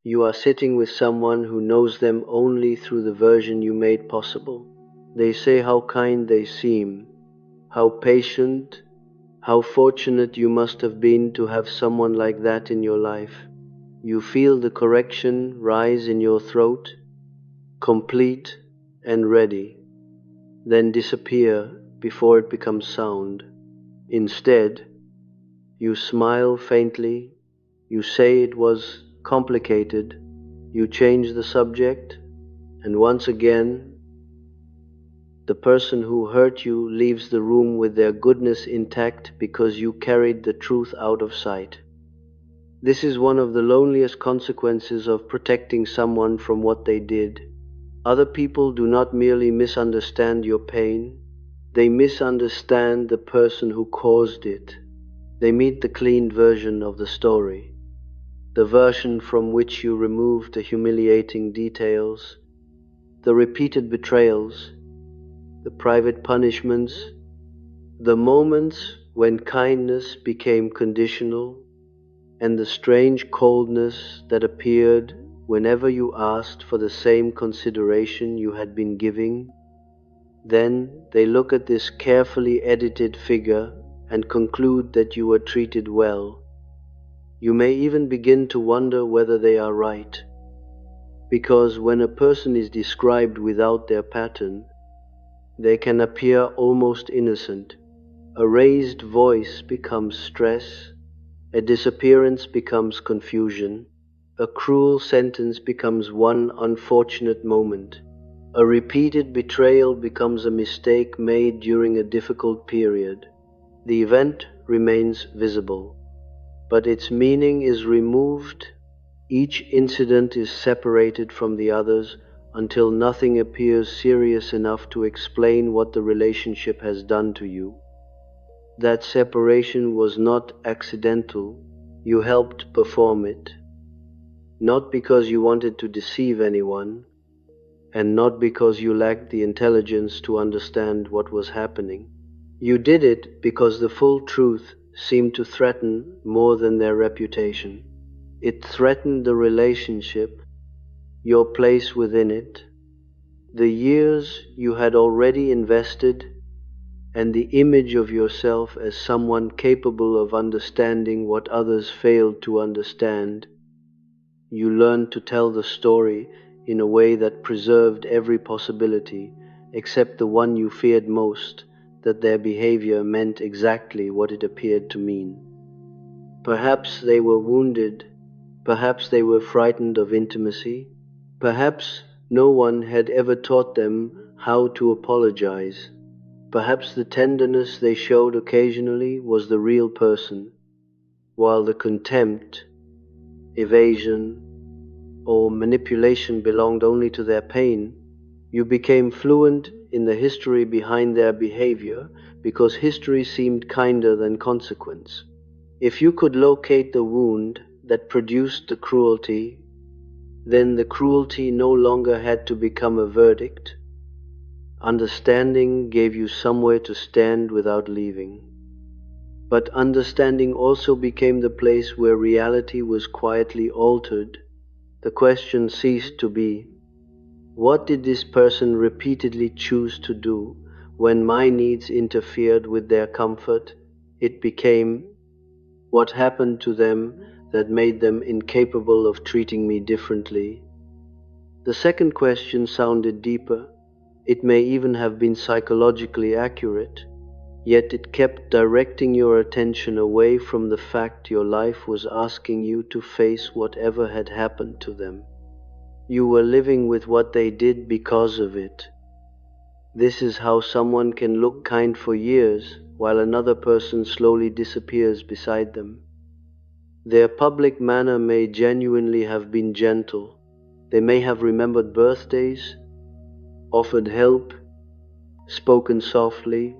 You are sitting with someone who knows them only through the version you made possible. They say how kind they seem, how patient, how fortunate you must have been to have someone like that in your life. You feel the correction rise in your throat, complete and ready, then disappear before it becomes sound. Instead, you smile faintly, you say it was complicated, you change the subject, and once again, the person who hurt you leaves the room with their goodness intact because you carried the truth out of sight. This is one of the loneliest consequences of protecting someone from what they did. Other people do not merely misunderstand your pain, they misunderstand the person who caused it. They meet the cleaned version of the story, the version from which you removed the humiliating details, the repeated betrayals, the private punishments, the moments when kindness became conditional, and the strange coldness that appeared whenever you asked for the same consideration you had been giving. Then they look at this carefully edited figure and conclude that you were treated well. You may even begin to wonder whether they are right, because when a person is described without their pattern, they can appear almost innocent. A raised voice becomes stress, a disappearance becomes confusion, a cruel sentence becomes one unfortunate moment, a repeated betrayal becomes a mistake made during a difficult period. The event remains visible, but its meaning is removed. Each incident is separated from the others until nothing appears serious enough to explain what the relationship has done to you. That separation was not accidental, you helped perform it. Not because you wanted to deceive anyone, and not because you lacked the intelligence to understand what was happening. You did it because the full truth seemed to threaten more than their reputation. It threatened the relationship, your place within it, the years you had already invested, and the image of yourself as someone capable of understanding what others failed to understand. You learned to tell the story in a way that preserved every possibility, except the one you feared most, that their behavior meant exactly what it appeared to mean. Perhaps they were wounded, perhaps they were frightened of intimacy, perhaps no one had ever taught them how to apologize. Perhaps the tenderness they showed occasionally was the real person, while the contempt, evasion, or manipulation belonged only to their pain. You became fluent in the history behind their behavior because history seemed kinder than consequence. If you could locate the wound that produced the cruelty, then the cruelty no longer had to become a verdict. Understanding gave you somewhere to stand without leaving. But understanding also became the place where reality was quietly altered. The question ceased to be, what did this person repeatedly choose to do when my needs interfered with their comfort? It became, what happened to them that made them incapable of treating me differently? The second question sounded deeper. It may even have been psychologically accurate, yet it kept directing your attention away from the fact your life was asking you to face whatever had happened to them. You were living with what they did because of it. This is how someone can look kind for years while another person slowly disappears beside them. Their public manner may genuinely have been gentle. They may have remembered birthdays, offered help, spoken softly,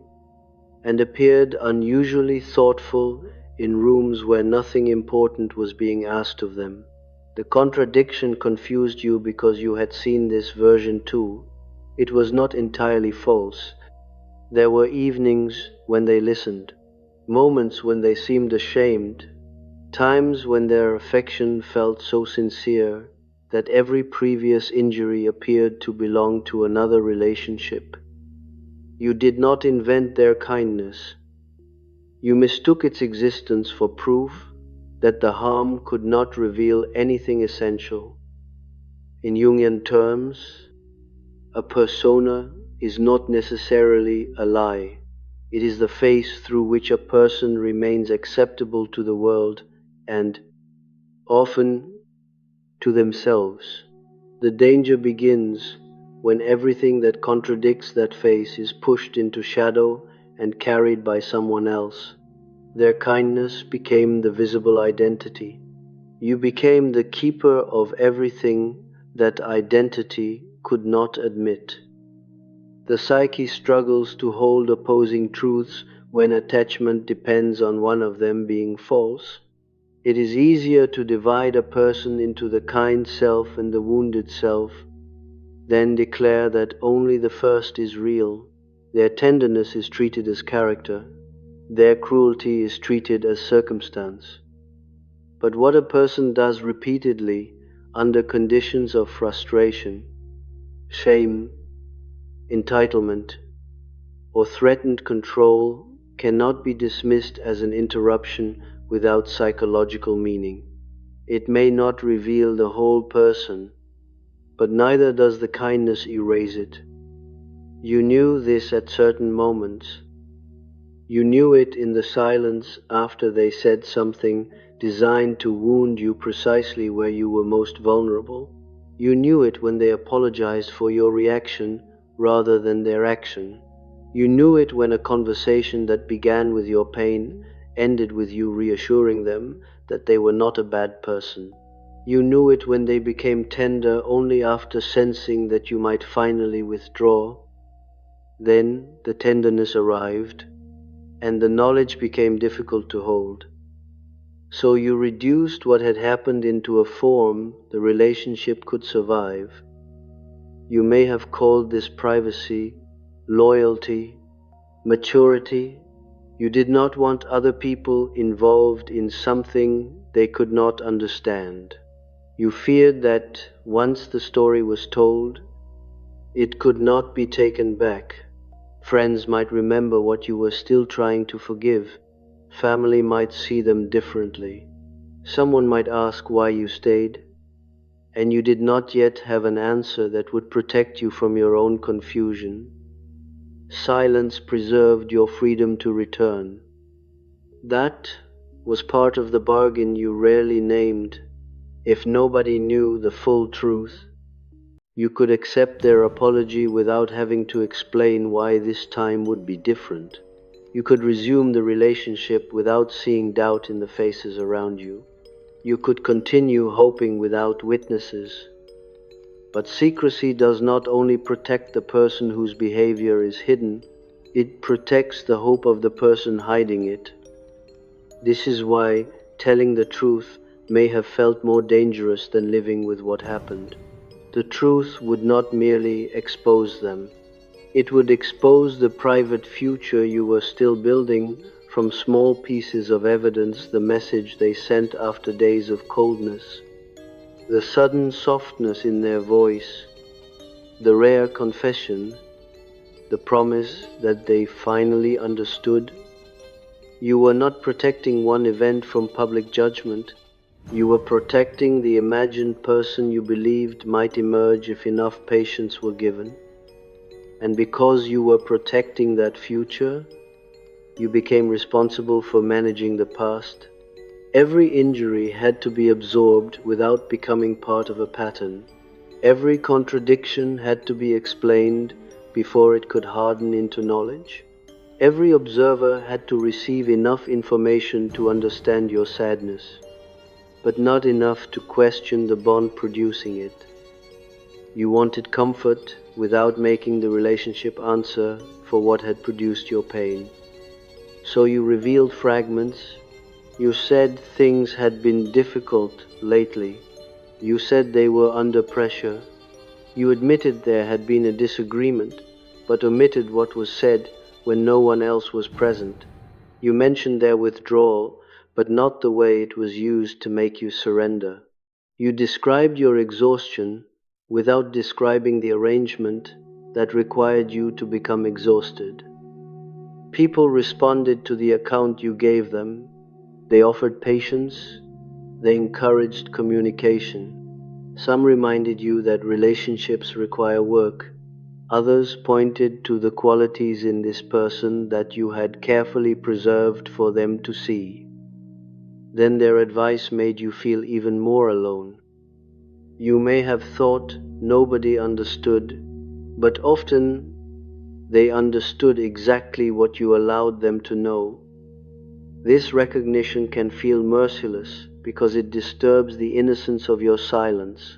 and appeared unusually thoughtful in rooms where nothing important was being asked of them. The contradiction confused you because you had seen this version too. It was not entirely false. There were evenings when they listened, moments when they seemed ashamed, times when their affection felt so sincere that every previous injury appeared to belong to another relationship. You did not invent their kindness. You mistook its existence for proof that the harm could not reveal anything essential. In Jungian terms, a persona is not necessarily a lie. It is the face through which a person remains acceptable to the world and, often, to themselves. The danger begins when everything that contradicts that face is pushed into shadow and carried by someone else. Their kindness became the visible identity. You became the keeper of everything that identity could not admit. The psyche struggles to hold opposing truths when attachment depends on one of them being false. It is easier to divide a person into the kind self and the wounded self than declare that only the first is real. Their tenderness is treated as character. Their cruelty is treated as circumstance. But what a person does repeatedly under conditions of frustration, shame, entitlement, or threatened control cannot be dismissed as an interruption without psychological meaning. It may not reveal the whole person, but neither does the kindness erase it. You knew this at certain moments. You knew it in the silence after they said something designed to wound you precisely where you were most vulnerable. You knew it when they apologized for your reaction rather than their action. You knew it when a conversation that began with your pain ended with you reassuring them that they were not a bad person. You knew it when they became tender only after sensing that you might finally withdraw. Then the tenderness arrived, and the knowledge became difficult to hold. So you reduced what had happened into a form the relationship could survive. You may have called this privacy, loyalty, maturity. You did not want other people involved in something they could not understand. You feared that once the story was told, it could not be taken back. Friends might remember what you were still trying to forgive. Family might see them differently. Someone might ask why you stayed, and you did not yet have an answer that would protect you from your own confusion. Silence preserved your freedom to return. That was part of the bargain you rarely named. If nobody knew the full truth, you could accept their apology without having to explain why this time would be different. You could resume the relationship without seeing doubt in the faces around you. You could continue hoping without witnesses. But secrecy does not only protect the person whose behavior is hidden, it protects the hope of the person hiding it. This is why telling the truth may have felt more dangerous than living with what happened. The truth would not merely expose them. It would expose the private future you were still building from small pieces of evidence, the message they sent after days of coldness, the sudden softness in their voice, the rare confession, the promise that they finally understood. You were not protecting one event from public judgment. You were protecting the imagined person you believed might emerge if enough patience were given. And because you were protecting that future, you became responsible for managing the past. Every injury had to be absorbed without becoming part of a pattern. Every contradiction had to be explained before it could harden into knowledge. Every observer had to receive enough information to understand your sadness, but not enough to question the bond producing it. You wanted comfort without making the relationship answer for what had produced your pain. So you revealed fragments. You said things had been difficult lately. You said they were under pressure. You admitted there had been a disagreement, but omitted what was said when no one else was present. You mentioned their withdrawal, but not the way it was used to make you surrender. You described your exhaustion without describing the arrangement that required you to become exhausted. People responded to the account you gave them. They offered patience. They encouraged communication. Some reminded you that relationships require work. Others pointed to the qualities in this person that you had carefully preserved for them to see. Then their advice made you feel even more alone. You may have thought nobody understood, but often they understood exactly what you allowed them to know. This recognition can feel merciless because it disturbs the innocence of your silence.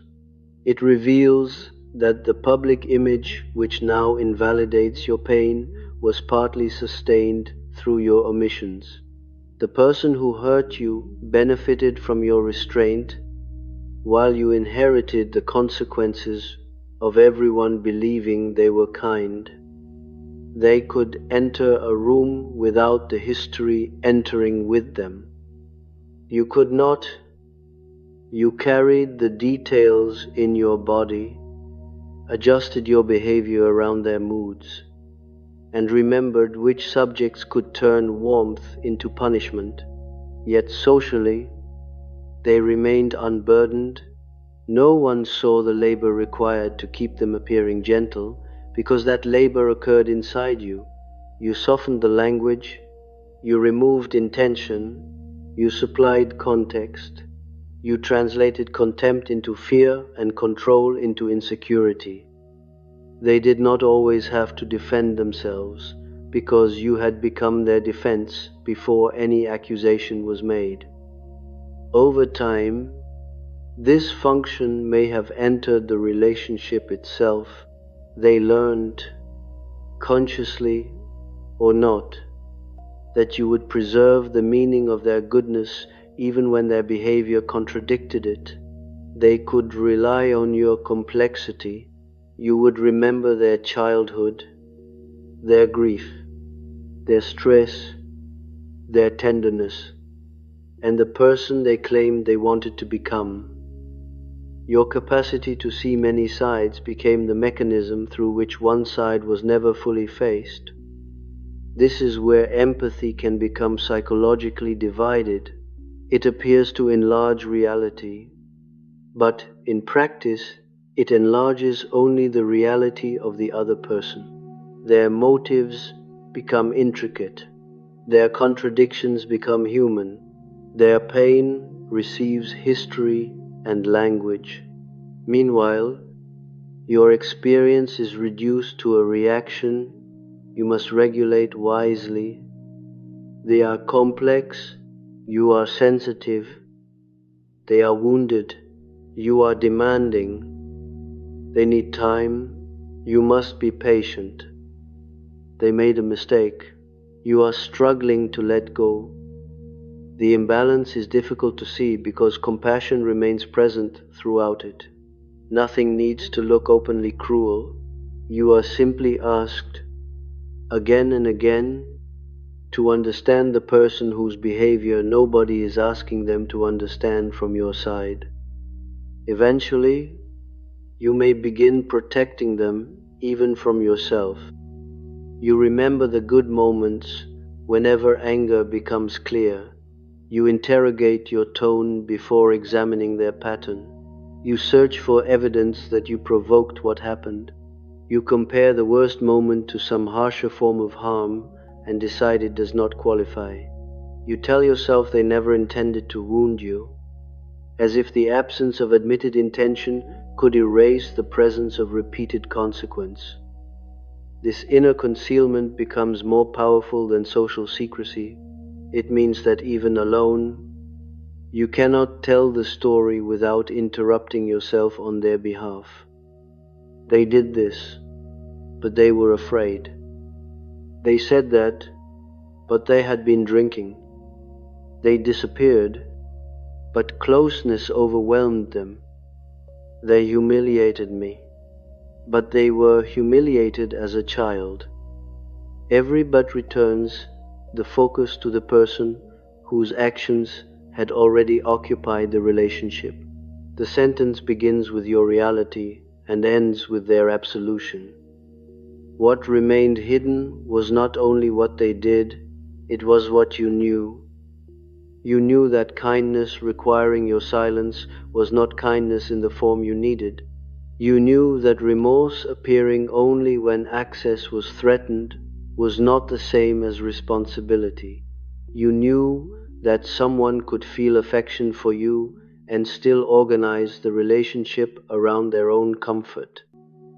It reveals that the public image which now invalidates your pain was partly sustained through your omissions. The person who hurt you benefited from your restraint, while you inherited the consequences of everyone believing they were kind. They could enter a room without the history entering with them. You could not. You carried the details in your body, adjusted your behavior around their moods, and remembered which subjects could turn warmth into punishment. Yet socially, they remained unburdened. No one saw the labor required to keep them appearing gentle, because that labor occurred inside you. You softened the language, you removed intention, you supplied context, you translated contempt into fear and control into insecurity. They did not always have to defend themselves, because you had become their defense before any accusation was made. Over time, this function may have entered the relationship itself. They learned, consciously or not, that you would preserve the meaning of their goodness even when their behavior contradicted it. They could rely on your complexity. You would remember their childhood, their grief, their stress, their tenderness, and the person they claimed they wanted to become. Your capacity to see many sides became the mechanism through which one side was never fully faced. This is where empathy can become psychologically divided. It appears to enlarge reality, but in practice, it enlarges only the reality of the other person. Their motives become intricate. Their contradictions become human. Their pain receives history and language. Meanwhile, your experience is reduced to a reaction you must regulate wisely. They are complex, you are sensitive. They are wounded, you are demanding. They need time, you must be patient. They made a mistake, you are struggling to let go. The imbalance is difficult to see because compassion remains present throughout it. Nothing needs to look openly cruel. You are simply asked, again and again, to understand the person whose behavior nobody is asking them to understand from your side. Eventually, you may begin protecting them even from yourself. You remember the good moments whenever anger becomes clear. You interrogate your tone before examining their pattern. You search for evidence that you provoked what happened. You compare the worst moment to some harsher form of harm and decide it does not qualify. You tell yourself they never intended to wound you, as if the absence of admitted intention could erase the presence of repeated consequence. This inner concealment becomes more powerful than social secrecy. It means that even alone, you cannot tell the story without interrupting yourself on their behalf. They did this, but they were afraid. They said that, but they had been drinking. They disappeared, but closeness overwhelmed them. They humiliated me, but they were humiliated as a child. Every but returns the focus to the person whose actions had already occupied the relationship. The sentence begins with your reality and ends with their absolution. What remained hidden was not only what they did, it was what you knew. You knew that kindness requiring your silence was not kindness in the form you needed. You knew that remorse appearing only when access was threatened was not the same as responsibility. You knew that someone could feel affection for you and still organize the relationship around their own comfort.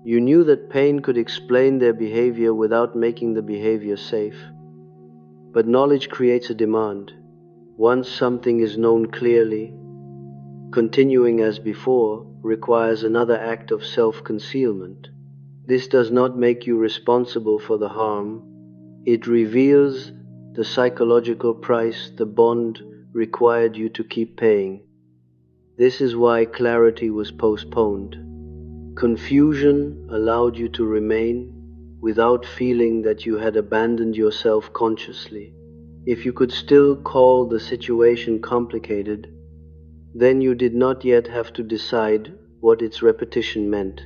You knew that pain could explain their behavior without making the behavior safe. But knowledge creates a demand. Once something is known clearly, continuing as before requires another act of self-concealment. This does not make you responsible for the harm. It reveals the psychological price the bond required you to keep paying. This is why clarity was postponed. Confusion allowed you to remain without feeling that you had abandoned yourself consciously. If you could still call the situation complicated, then you did not yet have to decide what its repetition meant.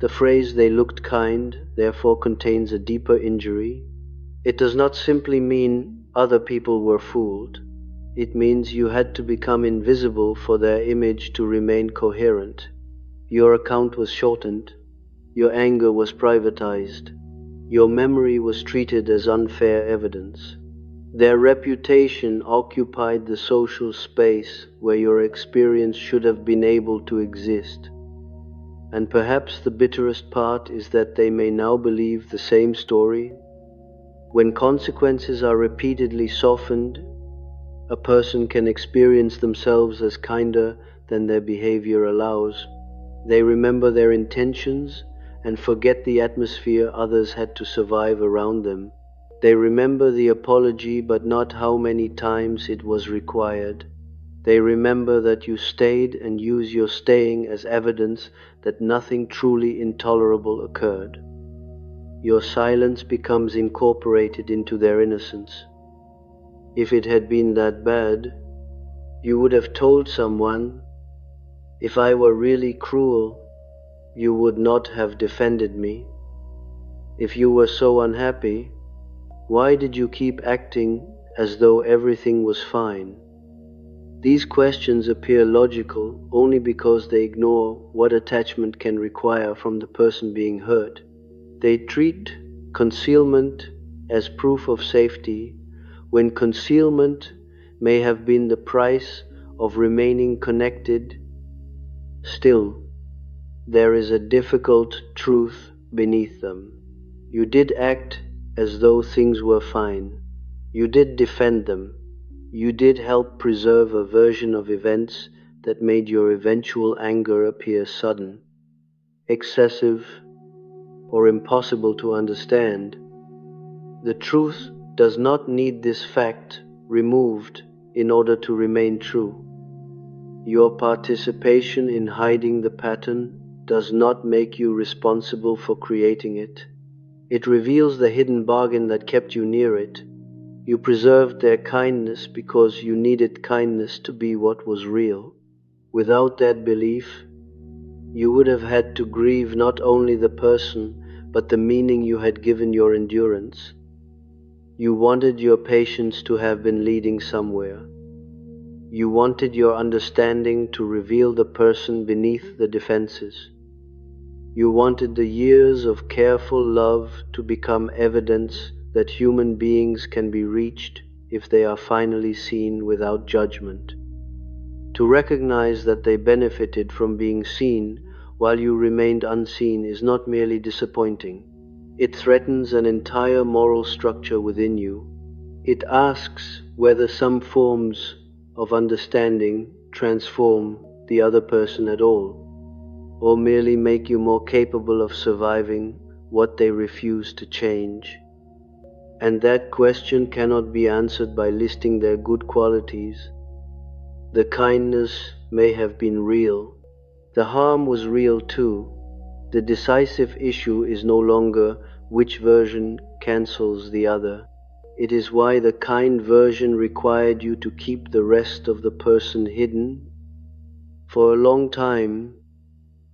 The phrase "they looked kind" therefore contains a deeper injury. It does not simply mean other people were fooled. It means you had to become invisible for their image to remain coherent. Your account was shortened. Your anger was privatized. Your memory was treated as unfair evidence. Their reputation occupied the social space where your experience should have been able to exist. And perhaps the bitterest part is that they may now believe the same story. When consequences are repeatedly softened, a person can experience themselves as kinder than their behavior allows. They remember their intentions and forget the atmosphere others had to survive around them. They remember the apology, but not how many times it was required. They remember that you stayed and use your staying as evidence that nothing truly intolerable occurred. Your silence becomes incorporated into their innocence. If it had been that bad, you would have told someone. If I were really cruel, you would not have defended me. If you were so unhappy, why did you keep acting as though everything was fine? These questions appear logical only because they ignore what attachment can require from the person being hurt. They treat concealment as proof of safety, when concealment may have been the price of remaining connected. Still, there is a difficult truth beneath them. You did act as though things were fine. You did defend them. You did help preserve a version of events that made your eventual anger appear sudden, excessive, or impossible to understand. The truth does not need this fact removed in order to remain true. Your participation in hiding the pattern does not make you responsible for creating it. It reveals the hidden bargain that kept you near it. You preserved their kindness because you needed kindness to be what was real. Without that belief, you would have had to grieve not only the person, but the meaning you had given your endurance. You wanted your patience to have been leading somewhere. You wanted your understanding to reveal the person beneath the defenses. You wanted the years of careful love to become evidence that human beings can be reached if they are finally seen without judgment. To recognize that they benefited from being seen while you remained unseen is not merely disappointing. It threatens an entire moral structure within you. It asks whether some forms of understanding transform the other person at all, or merely make you more capable of surviving what they refuse to change. And that question cannot be answered by listing their good qualities. The kindness may have been real. The harm was real too. The decisive issue is no longer which version cancels the other. It is why the kind version required you to keep the rest of the person hidden. For a long time,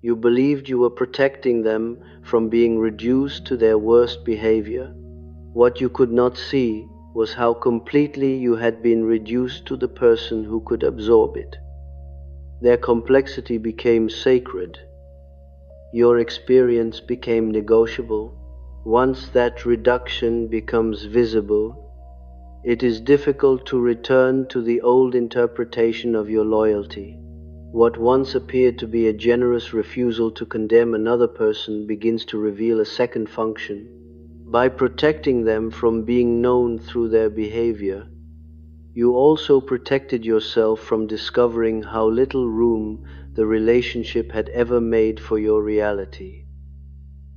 you believed you were protecting them from being reduced to their worst behavior. What you could not see was how completely you had been reduced to the person who could absorb it. Their complexity became sacred. Your experience became negotiable. Once that reduction becomes visible, it is difficult to return to the old interpretation of your loyalty. What once appeared to be a generous refusal to condemn another person begins to reveal a second function. By protecting them from being known through their behavior, you also protected yourself from discovering how little room the relationship had ever made for your reality.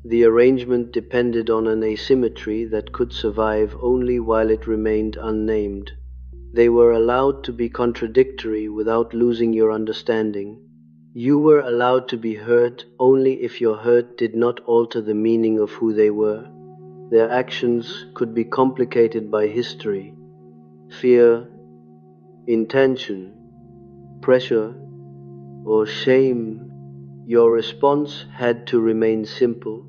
The arrangement depended on an asymmetry that could survive only while it remained unnamed. They were allowed to be contradictory without losing your understanding. You were allowed to be hurt only if your hurt did not alter the meaning of who they were. Their actions could be complicated by history, fear, intention, pressure, or shame. Your response had to remain simple,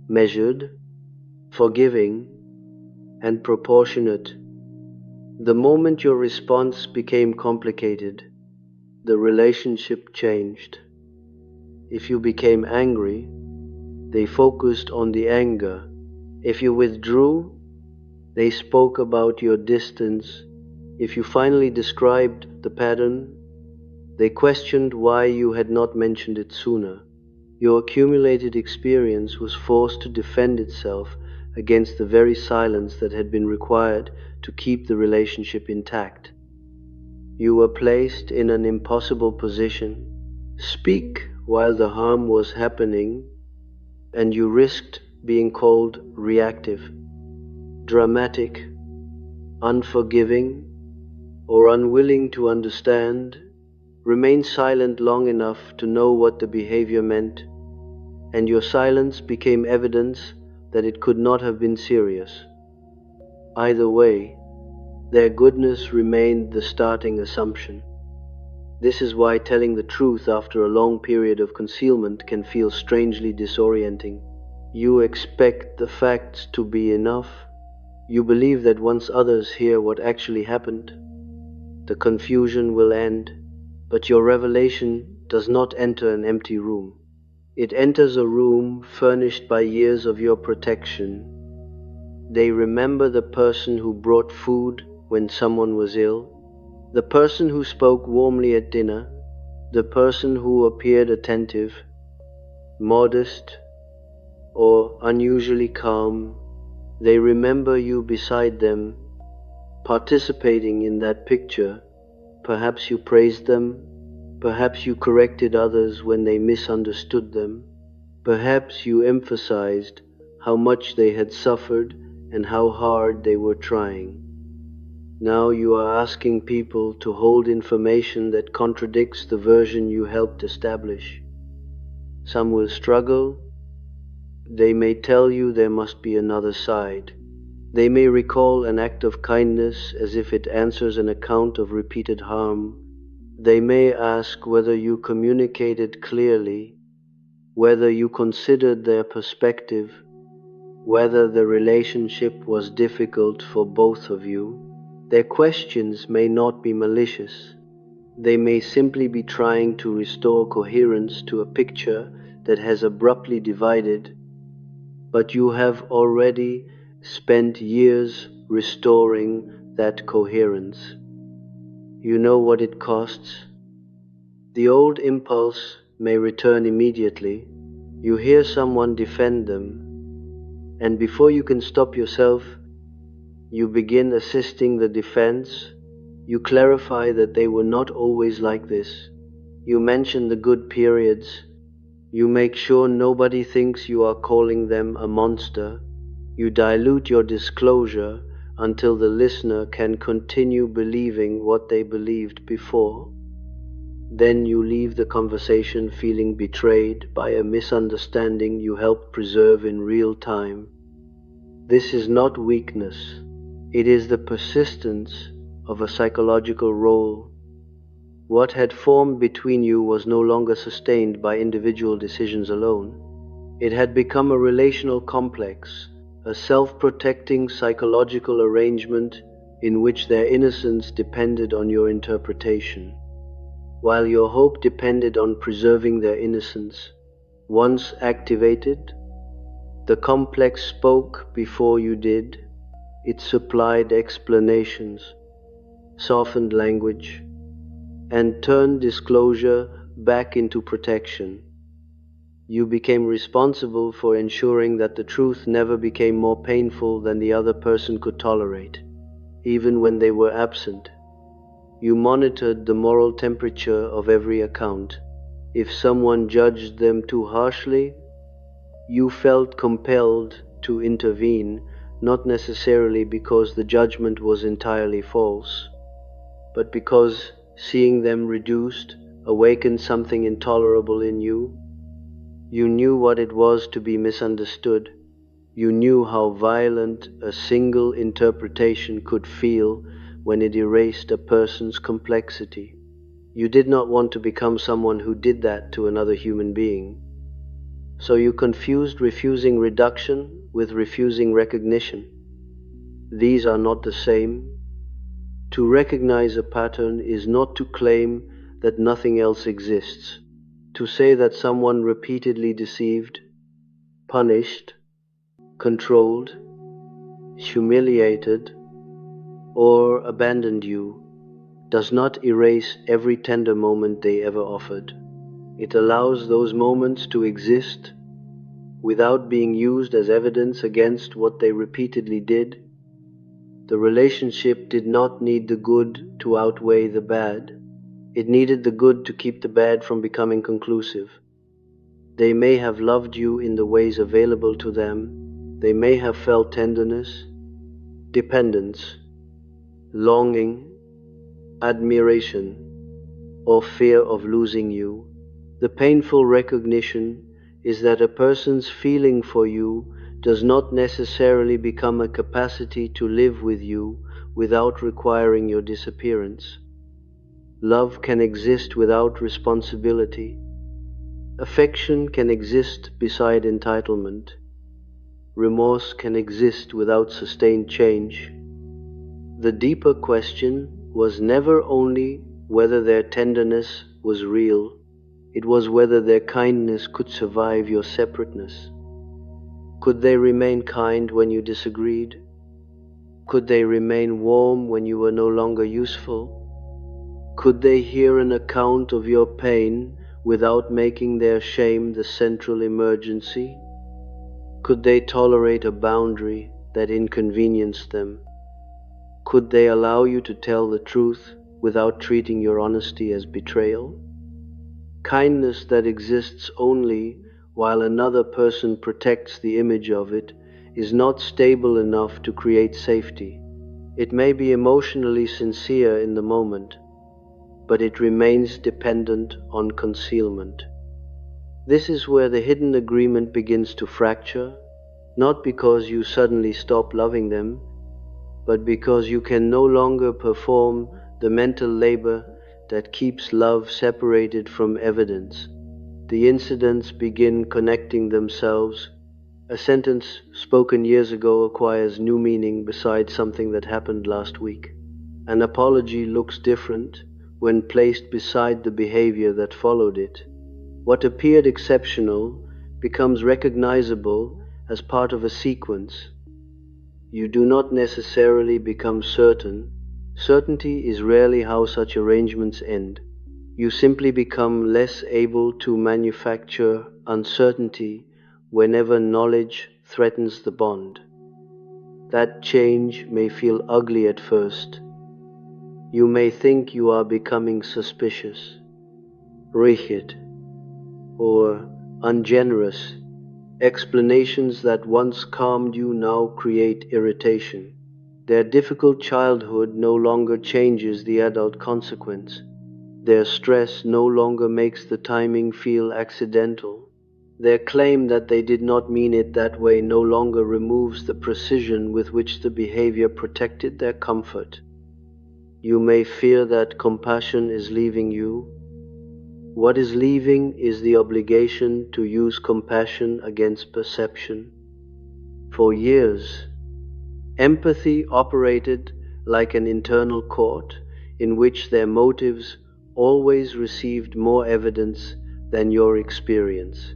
measured, forgiving, and proportionate. The moment your response became complicated, the relationship changed. If you became angry, they focused on the anger. If you withdrew, they spoke about your distance. If you finally described the pattern, they questioned why you had not mentioned it sooner. Your accumulated experience was forced to defend itself against the very silence that had been required to keep the relationship intact. You were placed in an impossible position. Speak while the harm was happening, and you risked being called reactive, dramatic, unforgiving, or unwilling to understand. Remain silent long enough to know what the behavior meant, and your silence became evidence that it could not have been serious. Either way, their goodness remained the starting assumption. This is why telling the truth after a long period of concealment can feel strangely disorienting. You expect the facts to be enough. You believe that once others hear what actually happened, the confusion will end. But your revelation does not enter an empty room. It enters a room furnished by years of your protection. They remember the person who brought food when someone was ill, the person who spoke warmly at dinner, the person who appeared attentive, modest, or unusually calm. They remember you beside them, participating in that picture. Perhaps you praised them, perhaps you corrected others when they misunderstood them, perhaps you emphasized how much they had suffered and how hard they were trying. Now you are asking people to hold information that contradicts the version you helped establish. Some will struggle. They may tell you there must be another side. They may recall an act of kindness as if it answers an account of repeated harm. They may ask whether you communicated clearly, whether you considered their perspective, whether the relationship was difficult for both of you. Their questions may not be malicious. They may simply be trying to restore coherence to a picture that has abruptly divided, but you have already spent years restoring that coherence. You know what it costs. The old impulse may return immediately. You hear someone defend them, and before you can stop yourself, you begin assisting the defense. You clarify that they were not always like this. You mention the good periods. You make sure nobody thinks you are calling them a monster. You dilute your disclosure until the listener can continue believing what they believed before. Then you leave the conversation feeling betrayed by a misunderstanding you helped preserve in real time. This is not weakness. It is the persistence of a psychological role. What had formed between you was no longer sustained by individual decisions alone. It had become a relational complex, a self-protecting psychological arrangement in which their innocence depended on your interpretation, while your hope depended on preserving their innocence. Once activated, the complex spoke before you did. It supplied explanations, softened language, and turned disclosure back into protection. You became responsible for ensuring that the truth never became more painful than the other person could tolerate, even when they were absent. You monitored the moral temperature of every account. If someone judged them too harshly, you felt compelled to intervene, not necessarily because the judgment was entirely false, but because seeing them reduced awakened something intolerable in you. You knew what it was to be misunderstood. You knew how violent a single interpretation could feel when it erased a person's complexity. You did not want to become someone who did that to another human being. So you confused refusing reduction with refusing recognition. These are not the same. To recognize a pattern is not to claim that nothing else exists. To say that someone repeatedly deceived, punished, controlled, humiliated, or abandoned you does not erase every tender moment they ever offered. It allows those moments to exist without being used as evidence against what they repeatedly did. The relationship did not need the good to outweigh the bad. It needed the good to keep the bad from becoming conclusive. They may have loved you in the ways available to them. They may have felt tenderness, dependence, longing, admiration, or fear of losing you. The painful recognition is that a person's feeling for you does not necessarily become a capacity to live with you without requiring your disappearance. Love can exist without responsibility. Affection can exist beside entitlement. Remorse can exist without sustained change. The deeper question was never only whether their tenderness was real, it was whether their kindness could survive your separateness. Could they remain kind when you disagreed? Could they remain warm when you were no longer useful? Could they hear an account of your pain without making their shame the central emergency? Could they tolerate a boundary that inconvenienced them? Could they allow you to tell the truth without treating your honesty as betrayal? Kindness that exists only while another person protects the image of it is not stable enough to create safety. It may be emotionally sincere in the moment, but it remains dependent on concealment. This is where the hidden agreement begins to fracture, not because you suddenly stop loving them, but because you can no longer perform the mental labor that keeps love separated from evidence. The incidents begin connecting themselves. A sentence spoken years ago acquires new meaning beside something that happened last week. An apology looks different when placed beside the behavior that followed it. What appeared exceptional becomes recognizable as part of a sequence. You do not necessarily become certain. Certainty is rarely how such arrangements end. You simply become less able to manufacture uncertainty whenever knowledge threatens the bond. That change may feel ugly at first. You may think you are becoming suspicious, rigid, or ungenerous. Explanations that once calmed you now create irritation. Their difficult childhood no longer changes the adult consequence. Their stress no longer makes the timing feel accidental. Their claim that they did not mean it that way no longer removes the precision with which the behavior protected their comfort. You may fear that compassion is leaving you. What is leaving is the obligation to use compassion against perception. For years, empathy operated like an internal court in which their motives always received more evidence than your experience.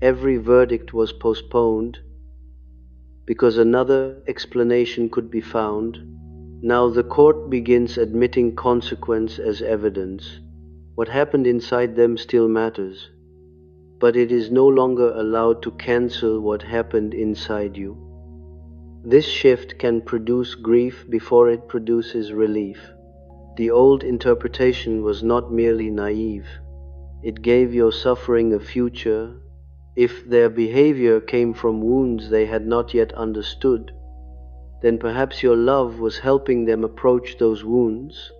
Every verdict was postponed because another explanation could be found. Now the court begins admitting consequence as evidence. What happened inside them still matters, but it is no longer allowed to cancel what happened inside you. This shift can produce grief before it produces relief. The old interpretation was not merely naive, it gave your suffering a future. If their behavior came from wounds they had not yet understood, then perhaps your love was helping them approach those wounds.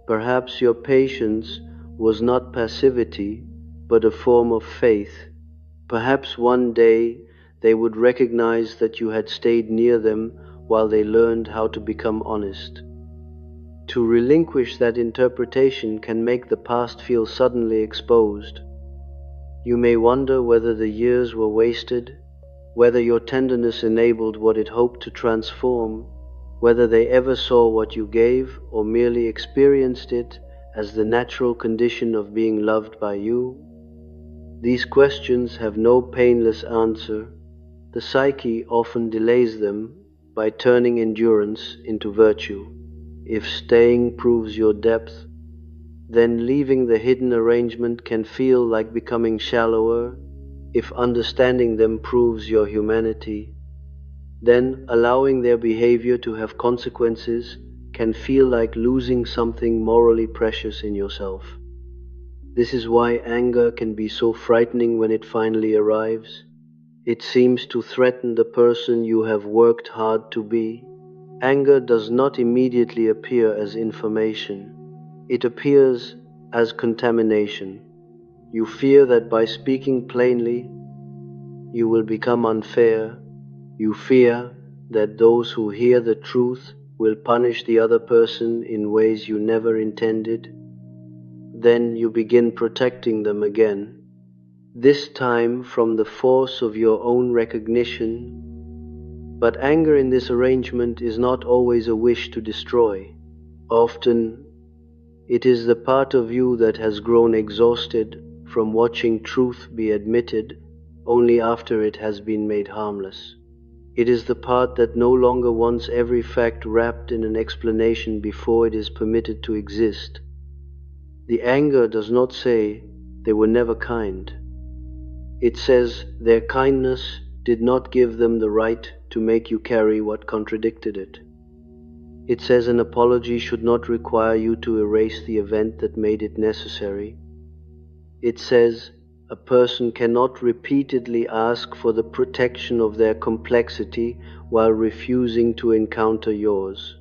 Perhaps your patience was not passivity, but a form of faith. Perhaps one day they would recognize that you had stayed near them while they learned how to become honest. To relinquish that interpretation can make the past feel suddenly exposed. You may wonder whether the years were wasted, whether your tenderness enabled what it hoped to transform, whether they ever saw what you gave or merely experienced it as the natural condition of being loved by you. These questions have no painless answer. The psyche often delays them by turning endurance into virtue. If staying proves your depth, then leaving the hidden arrangement can feel like becoming shallower. If understanding them proves your humanity, then allowing their behavior to have consequences can feel like losing something morally precious in yourself. This is why anger can be so frightening when it finally arrives. It seems to threaten the person you have worked hard to be. Anger does not immediately appear as information. It appears as contamination. You fear that by speaking plainly, you will become unfair. You fear that those who hear the truth will punish the other person in ways you never intended. Then you begin protecting them again, this time from the force of your own recognition. But anger in this arrangement is not always a wish to destroy. Often, it is the part of you that has grown exhausted from watching truth be admitted only after it has been made harmless. It is the part that no longer wants every fact wrapped in an explanation before it is permitted to exist. The anger does not say they were never kind. It says their kindness did not give them the right to make you carry what contradicted it. It says an apology should not require you to erase the event that made it necessary. It says a person cannot repeatedly ask for the protection of their complexity while refusing to encounter yours.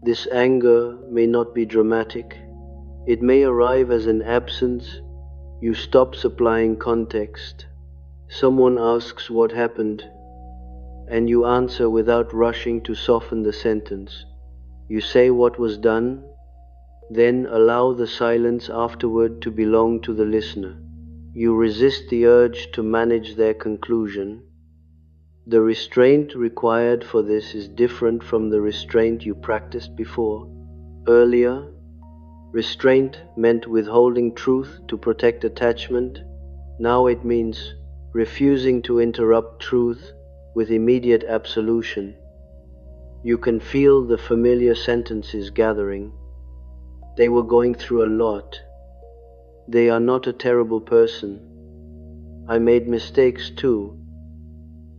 This anger may not be dramatic. It may arrive as an absence. You stop supplying context. Someone asks what happened, and you answer without rushing to soften the sentence. You say what was done, then allow the silence afterward to belong to the listener. You resist the urge to manage their conclusion. The restraint required for this is different from the restraint you practiced before. Earlier, restraint meant withholding truth to protect attachment. Now it means refusing to interrupt truth with immediate absolution. You can feel the familiar sentences gathering. They were going through a lot. They are not a terrible person. I made mistakes too.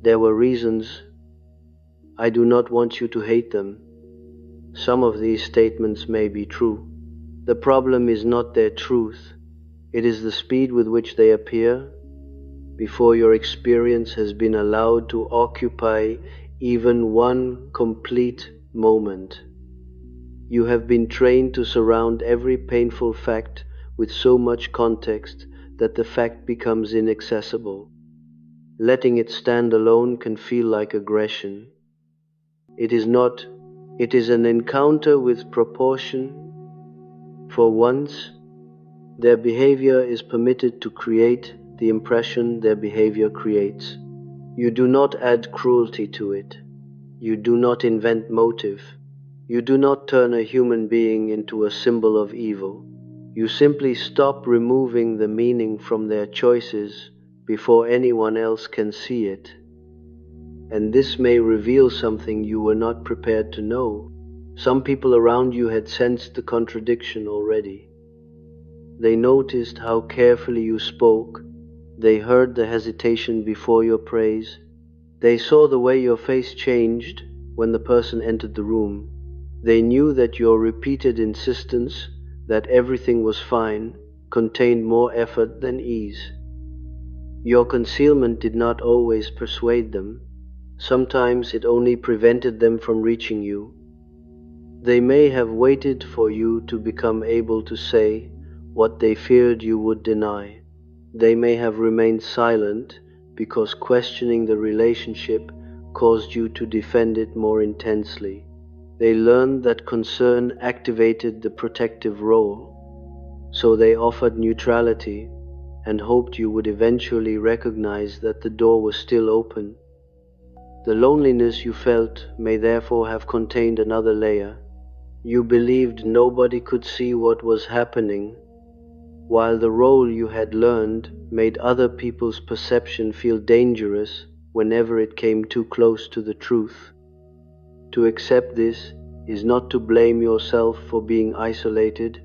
There were reasons. I do not want you to hate them. Some of these statements may be true. The problem is not their truth. It is the speed with which they appear before your experience has been allowed to occupy even one complete moment. You have been trained to surround every painful fact with so much context that the fact becomes inaccessible. Letting it stand alone can feel like aggression. It is not It is an encounter with proportion. For once, their behavior is permitted to create the impression their behavior creates. You do not add cruelty to it. You do not invent motive. You do not turn a human being into a symbol of evil. You simply stop removing the meaning from their choices before anyone else can see it. And this may reveal something you were not prepared to know. Some people around you had sensed the contradiction already. They noticed how carefully you spoke. They heard the hesitation before your praise. They saw the way your face changed when the person entered the room. They knew that your repeated insistence that everything was fine contained more effort than ease. Your concealment did not always persuade them. Sometimes it only prevented them from reaching you. They may have waited for you to become able to say what they feared you would deny. They may have remained silent because questioning the relationship caused you to defend it more intensely. They learned that concern activated the protective role, so they offered neutrality and hoped you would eventually recognize that the door was still open. The loneliness you felt may therefore have contained another layer. You believed nobody could see what was happening, while the role you had learned made other people's perception feel dangerous whenever it came too close to the truth. To accept this is not to blame yourself for being isolated.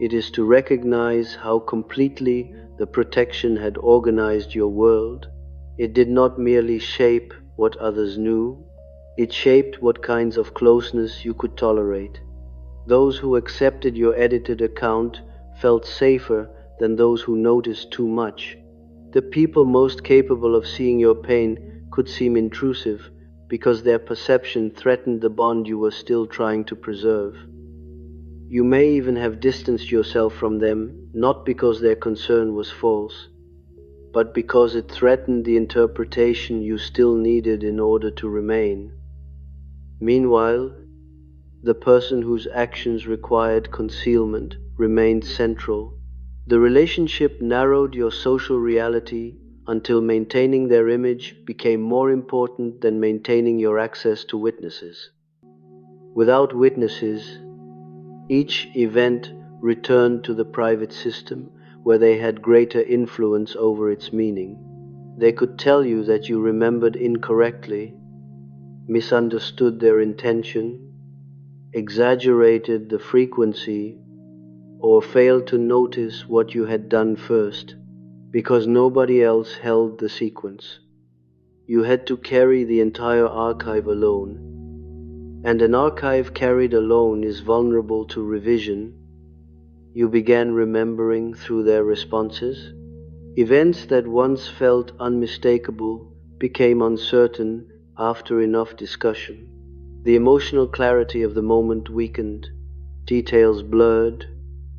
It is to recognize how completely the protection had organized your world. It did not merely shape what others knew, it shaped what kinds of closeness you could tolerate. Those who accepted your edited account felt safer than those who noticed too much. The people most capable of seeing your pain could seem intrusive because their perception threatened the bond you were still trying to preserve. You may even have distanced yourself from them, not because their concern was false, but because it threatened the interpretation you still needed in order to remain. Meanwhile, the person whose actions required concealment remained central. The relationship narrowed your social reality until maintaining their image became more important than maintaining your access to witnesses. Without witnesses, each event returned to the private system where they had greater influence over its meaning. They could tell you that you remembered incorrectly, misunderstood their intention, exaggerated the frequency, or failed to notice what you had done first, because nobody else held the sequence. You had to carry the entire archive alone, and an archive carried alone is vulnerable to revision. You began remembering through their responses. Events that once felt unmistakable became uncertain after enough discussion. The emotional clarity of the moment weakened, details blurred.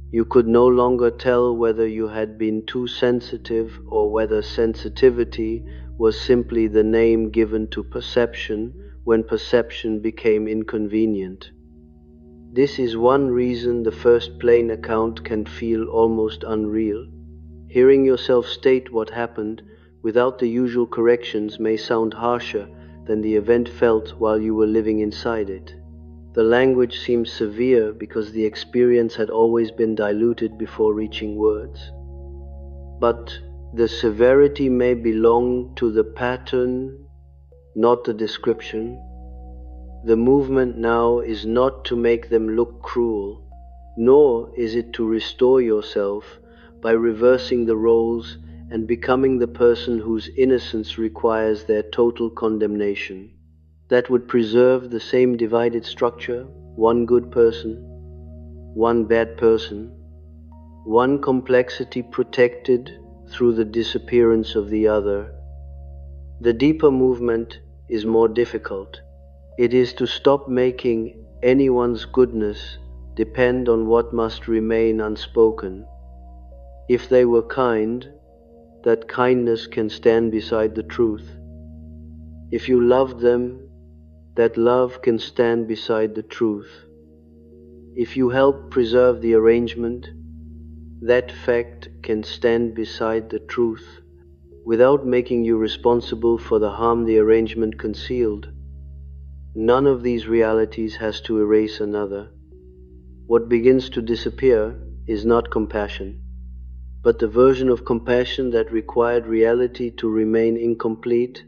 You could no longer tell whether you had been too sensitive or whether sensitivity was simply the name given to perception when perception became inconvenient. This is one reason the first plain account can feel almost unreal. Hearing yourself state what happened without the usual corrections may sound harsher than the event felt while you were living inside it. The language seems severe because the experience had always been diluted before reaching words. But the severity may belong to the pattern, not the description. The movement now is not to make them look cruel, nor is it to restore yourself by reversing the roles and becoming the person whose innocence requires their total condemnation. That would preserve the same divided structure: one good person, one bad person, one complexity protected through the disappearance of the other. The deeper movement is more difficult. It is to stop making anyone's goodness depend on what must remain unspoken. If they were kind, that kindness can stand beside the truth. If you loved them, that love can stand beside the truth. If you help preserve the arrangement, that fact can stand beside the truth without making you responsible for the harm the arrangement concealed. None of these realities has to erase another. What begins to disappear is not compassion, but the version of compassion that required reality to remain incomplete,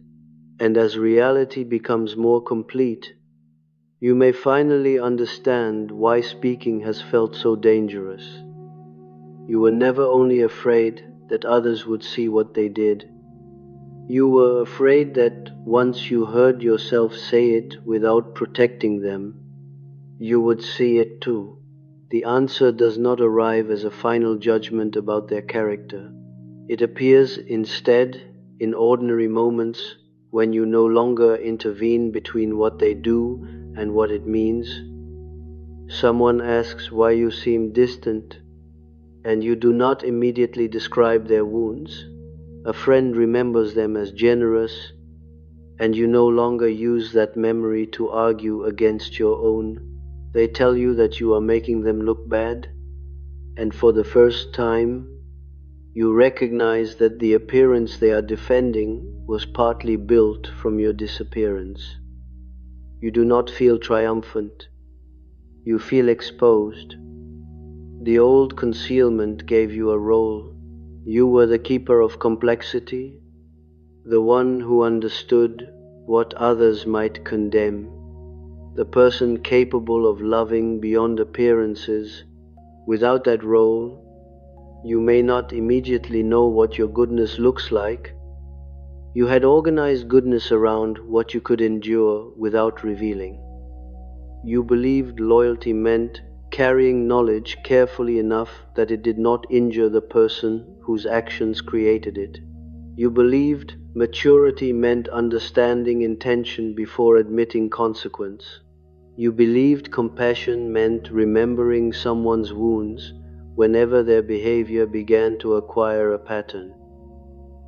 and as reality becomes more complete, you may finally understand why speaking has felt so dangerous. You were never only afraid that others would see what they did. You were afraid that once you heard yourself say it without protecting them, you would see it too. The answer does not arrive as a final judgment about their character. It appears instead in ordinary moments when you no longer intervene between what they do and what it means. Someone asks why you seem distant, and you do not immediately describe their wounds. A friend remembers them as generous, and you no longer use that memory to argue against your own. They tell you that you are making them look bad, and for the first time, you recognize that the appearance they are defending was partly built from your disappearance. You do not feel triumphant. You feel exposed. The old concealment gave you a role. You were the keeper of complexity, the one who understood what others might condemn, the person capable of loving beyond appearances. Without that role, you may not immediately know what your goodness looks like. You had organized goodness around what you could endure without revealing. You believed loyalty meant carrying knowledge carefully enough that it did not injure the person whose actions created it. You believed maturity meant understanding intention before admitting consequence. You believed compassion meant remembering someone's wounds whenever their behavior began to acquire a pattern.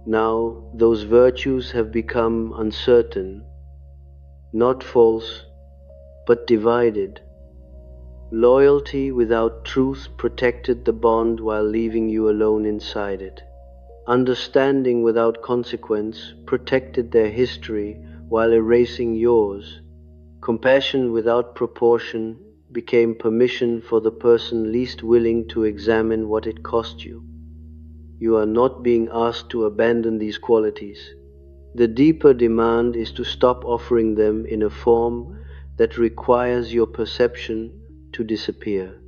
Now, those virtues have become uncertain, not false, but divided. Loyalty without truth protected the bond while leaving you alone inside it. Understanding without consequence protected their history while erasing yours. Compassion without proportion became permission for the person least willing to examine what it cost you. You are not being asked to abandon these qualities. The deeper demand is to stop offering them in a form that requires your perception to disappear.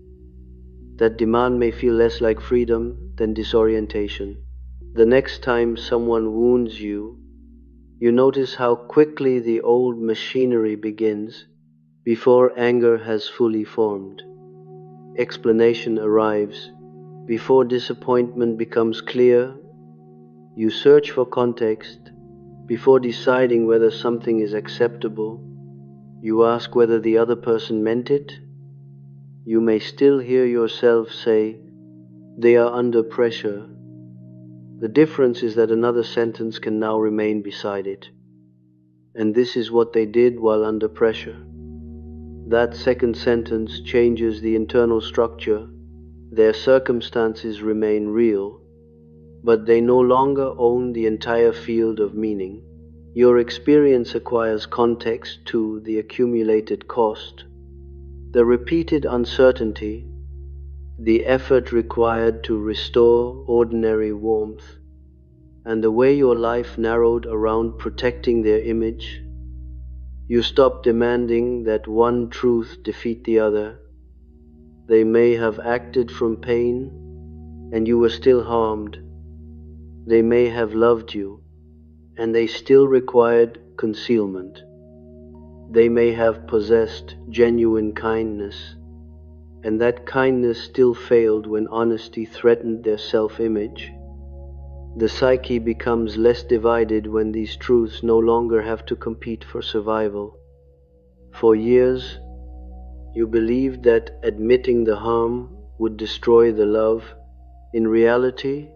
That demand may feel less like freedom than disorientation. The next time someone wounds you, you notice how quickly the old machinery begins before anger has fully formed. Explanation arrives before disappointment becomes clear. You search for context before deciding whether something is acceptable. You ask whether the other person meant it. You may still hear yourself say, "They are under pressure." The difference is that another sentence can now remain beside it. "And this is what they did while under pressure." That second sentence changes the internal structure. Their circumstances remain real, but they no longer own the entire field of meaning. Your experience acquires context to the accumulated cost, the repeated uncertainty, the effort required to restore ordinary warmth, and the way your life narrowed around protecting their image. You stop demanding that one truth defeat the other. They may have acted from pain, and you were still harmed. They may have loved you, and they still required concealment. They may have possessed genuine kindness, and that kindness still failed when honesty threatened their self-image. The psyche becomes less divided when these truths no longer have to compete for survival. For years, you believed that admitting the harm would destroy the love. In reality,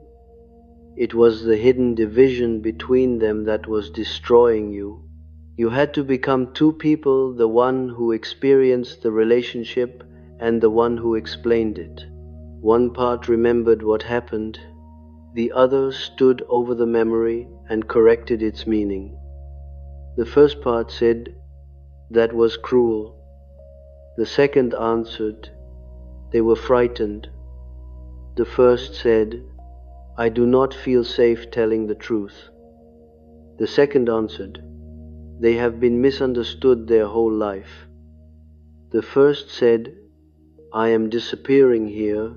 it was the hidden division between them that was destroying you. You had to become two people, the one who experienced the relationship and the one who explained it. One part remembered what happened, the other stood over the memory and corrected its meaning. The first part said, "That was cruel." The second answered, "They were frightened." The first said, "I do not feel safe telling the truth." The second answered, "They have been misunderstood their whole life." The first said, "I am disappearing here."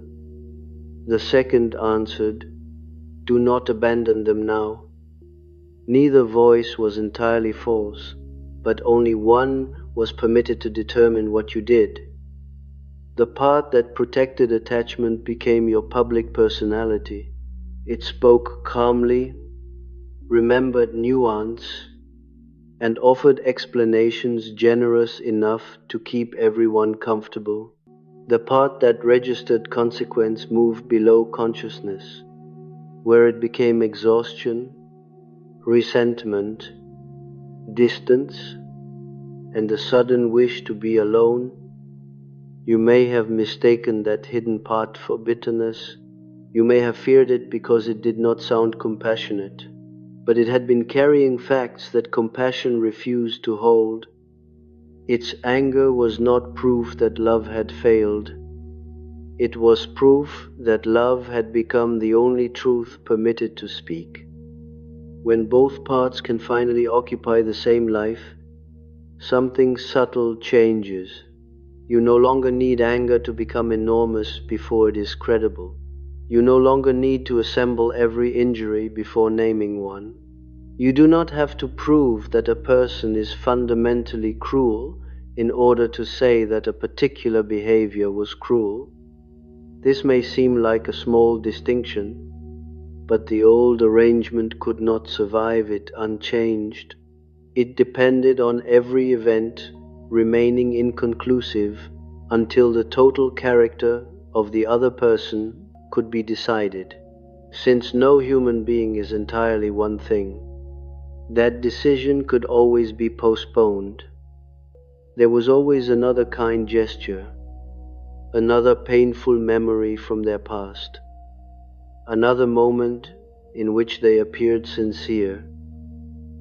The second answered, "Do not abandon them now." Neither voice was entirely false, but only one was permitted to determine what you did. The part that protected attachment became your public personality. It spoke calmly, remembered nuance, and offered explanations generous enough to keep everyone comfortable. The part that registered consequence moved below consciousness, where it became exhaustion, resentment, distance, and the sudden wish to be alone. You may have mistaken that hidden part for bitterness. You may have feared it because it did not sound compassionate, but it had been carrying facts that compassion refused to hold. Its anger was not proof that love had failed. It was proof that love had become the only truth permitted to speak. When both parts can finally occupy the same life, something subtle changes. You no longer need anger to become enormous before it is credible. You no longer need to assemble every injury before naming one. You do not have to prove that a person is fundamentally cruel in order to say that a particular behavior was cruel. This may seem like a small distinction, but the old arrangement could not survive it unchanged. It depended on every event remaining inconclusive until the total character of the other person could be decided. Since no human being is entirely one thing, that decision could always be postponed. There was always another kind gesture, another painful memory from their past, another moment in which they appeared sincere,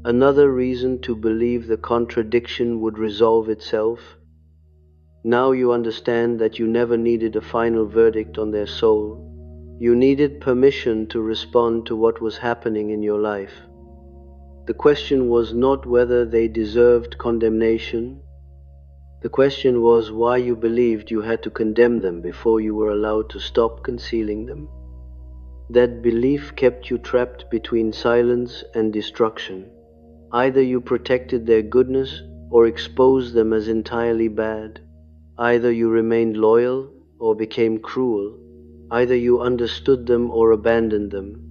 another reason to believe the contradiction would resolve itself. Now you understand that you never needed a final verdict on their soul. You needed permission to respond to what was happening in your life. The question was not whether they deserved condemnation. The question was why you believed you had to condemn them before you were allowed to stop concealing them. That belief kept you trapped between silence and destruction. Either you protected their goodness or exposed them as entirely bad. Either you remained loyal or became cruel. Either you understood them or abandoned them.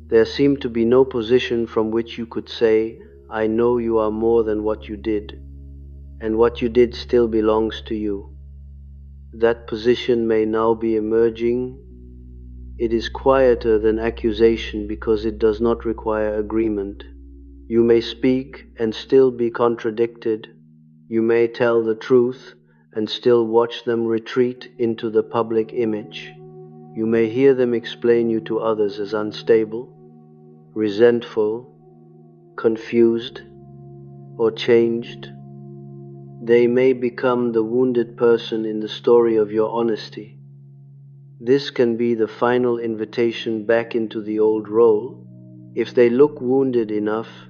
There seemed to be no position from which you could say, "I know you are more than what you did, and what you did still belongs to you." That position may now be emerging. It is quieter than accusation because it does not require agreement. You may speak and still be contradicted. You may tell the truth and still watch them retreat into the public image. You may hear them explain you to others as unstable, resentful, confused, or changed. They may become the wounded person in the story of your honesty. This can be the final invitation back into the old role. If they look wounded enough,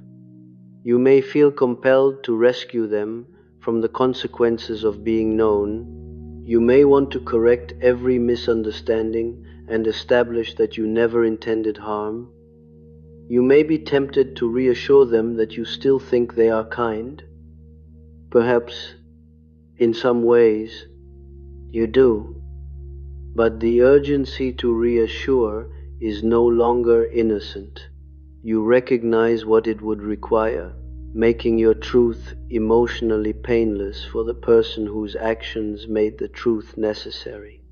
you may feel compelled to rescue them from the consequences of being known. You may want to correct every misunderstanding and establish that you never intended harm. You may be tempted to reassure them that you still think they are kind. Perhaps, in some ways, you do. But the urgency to reassure is no longer innocent. You recognize what it would require, making your truth emotionally painless for the person whose actions made the truth necessary.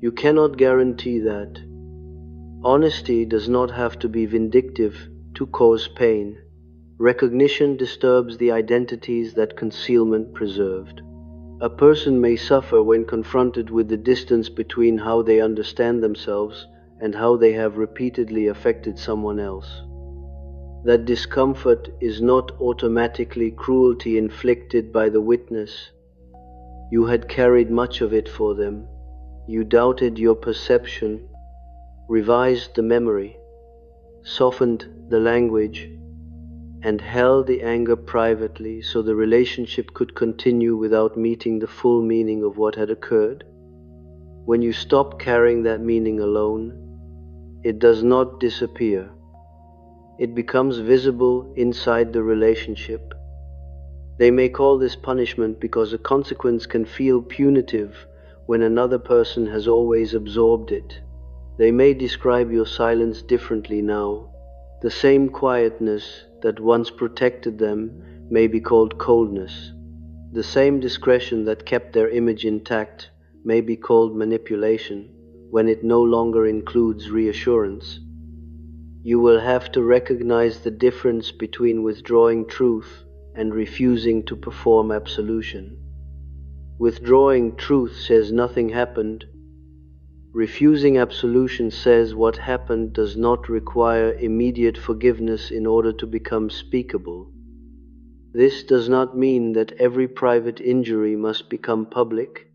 You cannot guarantee that. Honesty does not have to be vindictive to cause pain. Recognition disturbs the identities that concealment preserved. A person may suffer when confronted with the distance between how they understand themselves and how they have repeatedly affected someone else. That discomfort is not automatically cruelty inflicted by the witness. You had carried much of it for them. You doubted your perception, revised the memory, softened the language, and held the anger privately so the relationship could continue without meeting the full meaning of what had occurred. When you stop carrying that meaning alone, it does not disappear. It becomes visible inside the relationship. They may call this punishment because a consequence can feel punitive when another person has always absorbed it. They may describe your silence differently now. The same quietness that once protected them may be called coldness. The same discretion that kept their image intact may be called manipulation when it no longer includes reassurance. You will have to recognize the difference between withdrawing truth and refusing to perform absolution. Withdrawing truth says nothing happened. Refusing absolution says what happened does not require immediate forgiveness in order to become speakable. This does not mean that every private injury must become public.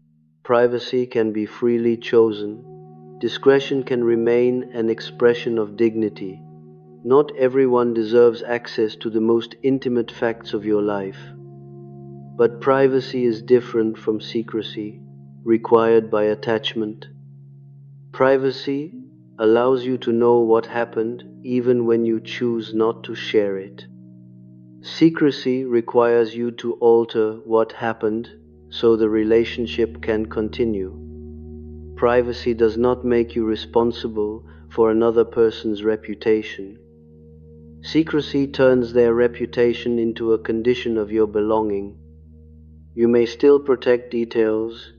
Privacy can be freely chosen. Discretion can remain an expression of dignity. Not everyone deserves access to the most intimate facts of your life. But privacy is different from secrecy, required by attachment. Privacy allows you to know what happened even when you choose not to share it. Secrecy requires you to alter what happened so the relationship can continue. Privacy does not make you responsible for another person's reputation. Secrecy turns their reputation into a condition of your belonging. You may still protect details.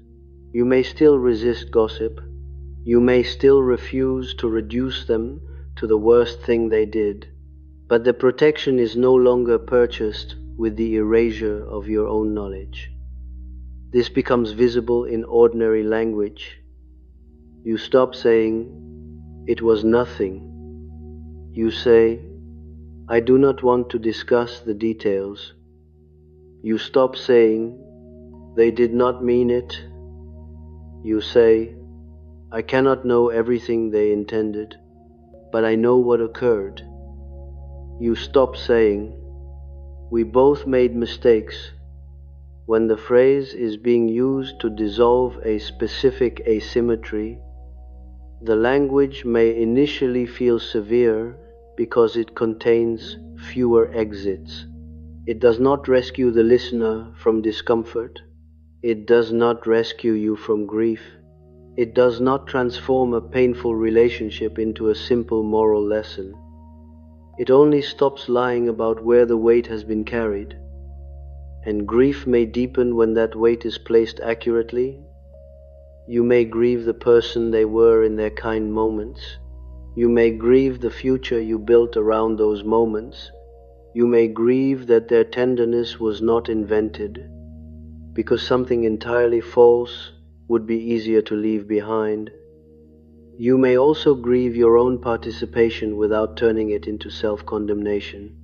You may still resist gossip. You may still refuse to reduce them to the worst thing they did. But the protection is no longer purchased with the erasure of your own knowledge. This becomes visible in ordinary language. You stop saying, "It was nothing." You say, "I do not want to discuss the details." You stop saying, "They did not mean it." You say, "I cannot know everything they intended, but I know what occurred." You stop saying, "We both made mistakes." When the phrase is being used to dissolve a specific asymmetry, the language may initially feel severe because it contains fewer exits. It does not rescue the listener from discomfort. It does not rescue you from grief. It does not transform a painful relationship into a simple moral lesson. It only stops lying about where the weight has been carried. And grief may deepen when that weight is placed accurately. You may grieve the person they were in their kind moments. You may grieve the future you built around those moments. You may grieve that their tenderness was not invented, because something entirely false would be easier to leave behind. You may also grieve your own participation without turning it into self-condemnation.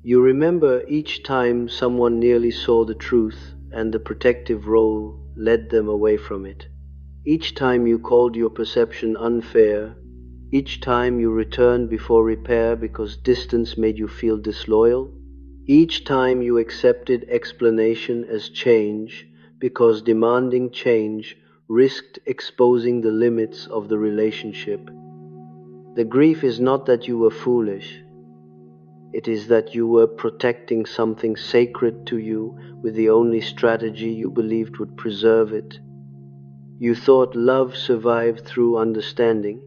You remember each time someone nearly saw the truth and the protective role led them away from it. Each time you called your perception unfair. Each time you returned before repair because distance made you feel disloyal. Each time you accepted explanation as change because demanding change risked exposing the limits of the relationship. The grief is not that you were foolish. It is that you were protecting something sacred to you with the only strategy you believed would preserve it. You thought love survived through understanding.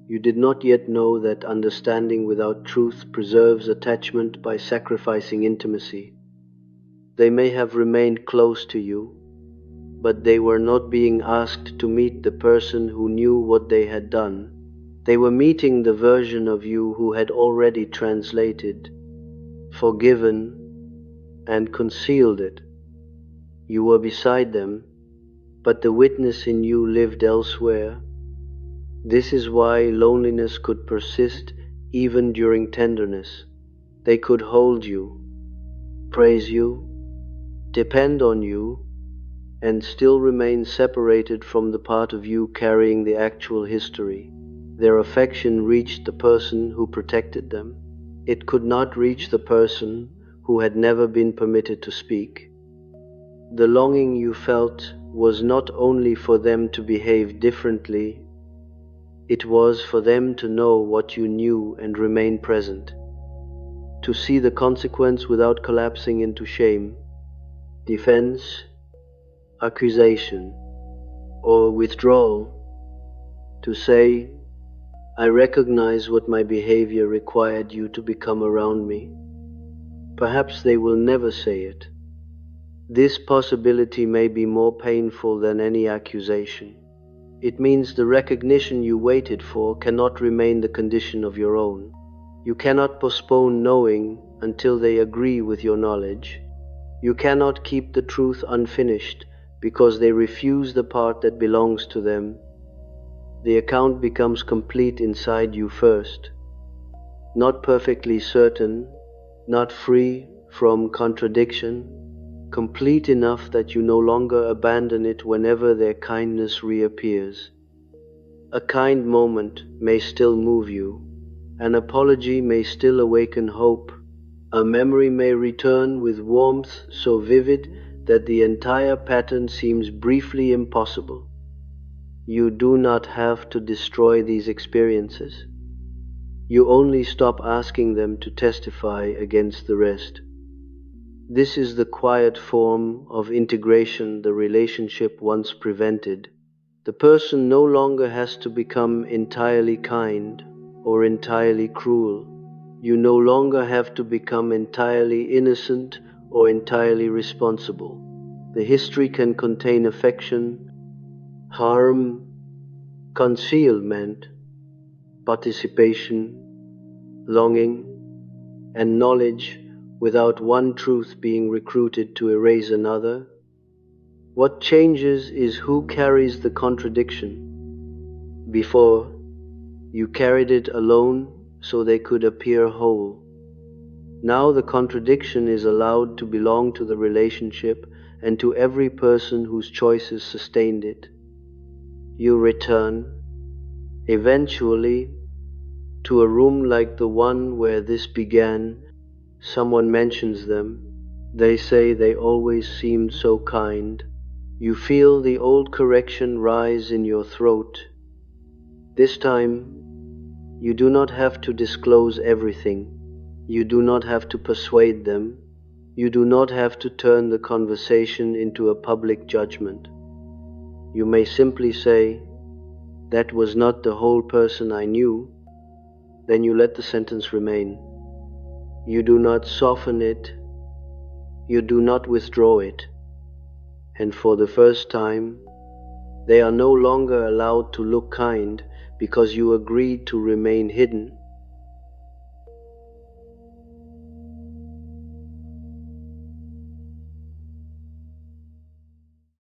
You did not yet know that understanding without truth preserves attachment by sacrificing intimacy. They may have remained close to you, but they were not being asked to meet the person who knew what they had done. They were meeting the version of you who had already translated. forgiven, and concealed it. You were beside them, but the witness in you lived elsewhere. This is why loneliness could persist even during tenderness. They could hold you, praise you, depend on you, and still remain separated from the part of you carrying the actual history. Their affection reached the person who protected them. It could not reach the person who had never been permitted to speak. The longing you felt was not only for them to behave differently, it was for them to know what you knew and remain present, to see the consequence without collapsing into shame, defense, accusation, or withdrawal, to say, I recognize what my behavior required you to become around me. Perhaps they will never say it. This possibility may be more painful than any accusation. It means the recognition you waited for cannot remain the condition of your own. You cannot postpone knowing until they agree with your knowledge. You cannot keep the truth unfinished because they refuse the part that belongs to them. The account becomes complete inside you first, not perfectly certain, not free from contradiction, complete enough that you no longer abandon it whenever their kindness reappears. A kind moment may still move you, an apology may still awaken hope, a memory may return with warmth so vivid that the entire pattern seems briefly impossible. You do not have to destroy these experiences. You only stop asking them to testify against the rest. This is the quiet form of integration the relationship once prevented. The person no longer has to become entirely kind or entirely cruel. You no longer have to become entirely innocent or entirely responsible. The history can contain affection, harm, concealment, participation, longing, and knowledge without one truth being recruited to erase another. What changes is who carries the contradiction. Before, you carried it alone so they could appear whole. Now the contradiction is allowed to belong to the relationship and to every person whose choices sustained it. You return, eventually, to a room like the one where this began. Someone mentions them. They say they always seemed so kind. You feel the old correction rise in your throat. This time, you do not have to disclose everything. You do not have to persuade them. You do not have to turn the conversation into a public judgment. You may simply say, that was not the whole person I knew. Then you let the sentence remain. You do not soften it. You do not withdraw it. And for the first time, they are no longer allowed to look kind because you agreed to remain hidden.